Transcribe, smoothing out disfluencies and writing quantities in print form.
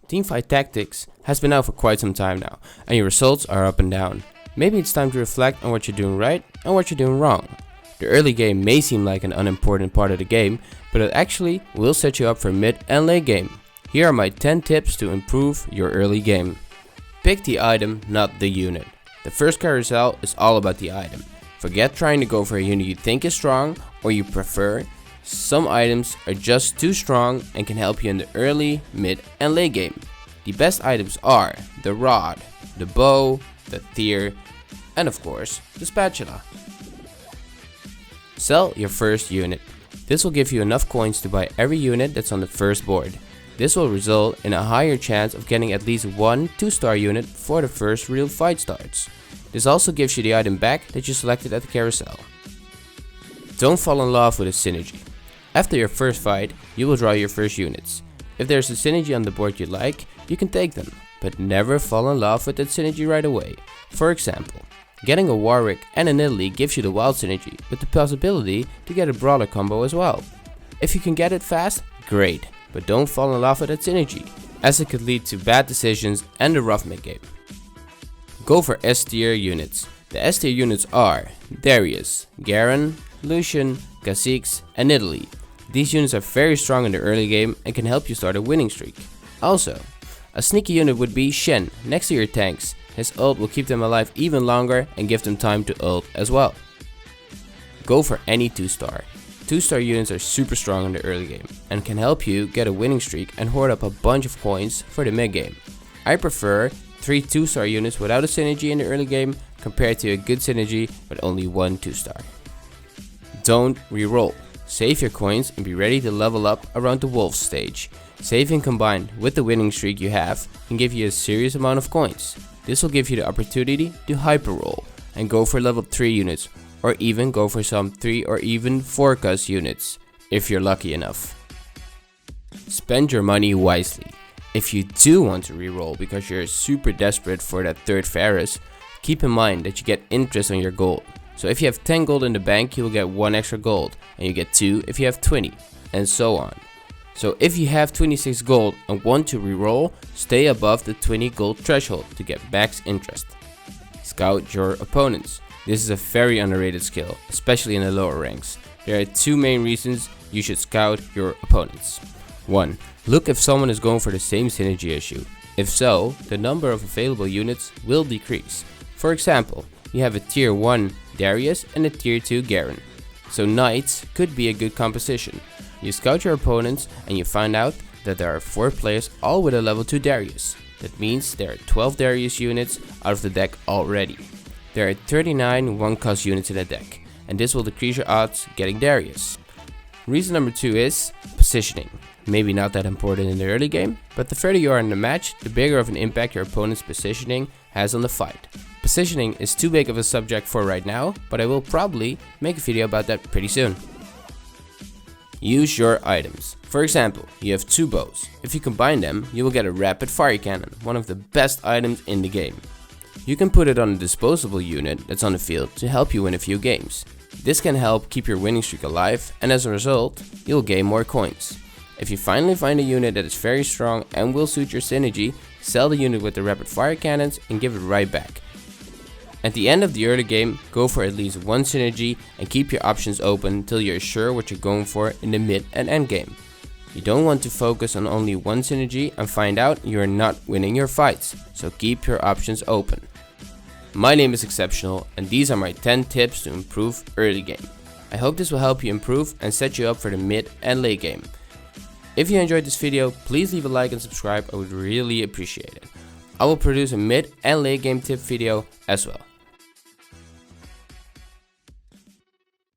Teamfight Tactics has been out for quite some time now, and your results are up and down. Maybe it's time to reflect on what you're doing right and what you're doing wrong. The early game may seem like an unimportant part of the game, but it actually will set you up for mid and late game. Here are my 10 tips to improve your early game. Pick the item, not the unit. The first carousel is all about the item. Forget trying to go for a unit you think is strong or you prefer. Some items are just too strong and can help you in the early, mid and late game. The best items are the rod, the bow, the tear, and of course the spatula. Sell your first unit. This will give you enough coins to buy every unit that's on the first board. This will result in a higher chance of getting at least one 2-star unit before the first real fight starts. This also gives you the item back that you selected at the carousel. Don't fall in love with a synergy. After your first fight, you will draw your first units. If there's a synergy on the board you like, you can take them, but never fall in love with that synergy right away. For example, getting a Warwick and an Italy gives you the wild synergy with the possibility to get a brawler combo as well. If you can get it fast, great, but don't fall in love with that synergy, as it could lead to bad decisions and a rough mid-game. Go for S tier units. The S tier units are Darius, Garen, Lucian, Kha'Zix, and Italy. These units are very strong in the early game and can help you start a winning streak. Also, a sneaky unit would be Shen next to your tanks. His ult will keep them alive even longer and give them time to ult as well. Go for any 2-star. 2-star units are super strong in the early game and can help you get a winning streak and hoard up a bunch of coins for the mid game. I prefer 3 2-star units without a synergy in the early game compared to a good synergy with only 1 2-star. Don't reroll. Save your coins and be ready to level up around the wolf stage. Saving combined with the winning streak you have can give you a serious amount of coins. This will give you the opportunity to hyper roll and go for level 3 units, or even go for some 3 or even 4 cus units if you're lucky enough. Spend your money wisely. If you do want to reroll because you're super desperate for that third Varus, keep in mind that you get interest on your gold. So if you have 10 gold in the bank, you will get 1 extra gold, and you get 2 if you have 20, and so on. So if you have 26 gold and want to reroll, stay above the 20 gold threshold to get max interest. Scout your opponents. This is a very underrated skill, especially in the lower ranks. There are 2 main reasons you should scout your opponents. 1. Look if someone is going for the same synergy as you. If so, the number of available units will decrease. For example, you have a tier 1 Darius and a tier 2 Garen. So knights could be a good composition. You scout your opponents and you find out that there are 4 players all with a level 2 Darius. That means there are 12 Darius units out of the deck already. There are 39 1-cost units in the deck, and this will decrease your odds getting Darius. Reason number 2 is positioning. Maybe not that important in the early game, but the further you are in the match, the bigger of an impact your opponent's positioning has on the fight. Positioning is too big of a subject for right now, but I will probably make a video about that pretty soon. Use your items. For example, you have 2 bows. If you combine them, you will get a rapid fire cannon, one of the best items in the game. You can put it on a disposable unit that's on the field to help you win a few games. This can help keep your winning streak alive, and as a result, you'll gain more coins. If you finally find a unit that is very strong and will suit your synergy, sell the unit with the rapid fire cannons and give it right back. At the end of the early game, go for at least 1 synergy and keep your options open until you're sure what you're going for in the mid and end game. You don't want to focus on only 1 synergy and find out you're not winning your fights, so keep your options open. My name is Exceptional, and these are my 10 tips to improve early game. I hope this will help you improve and set you up for the mid and late game. If you enjoyed this video, please leave a like and subscribe, I would really appreciate it. I will produce a mid and late game tip video as well.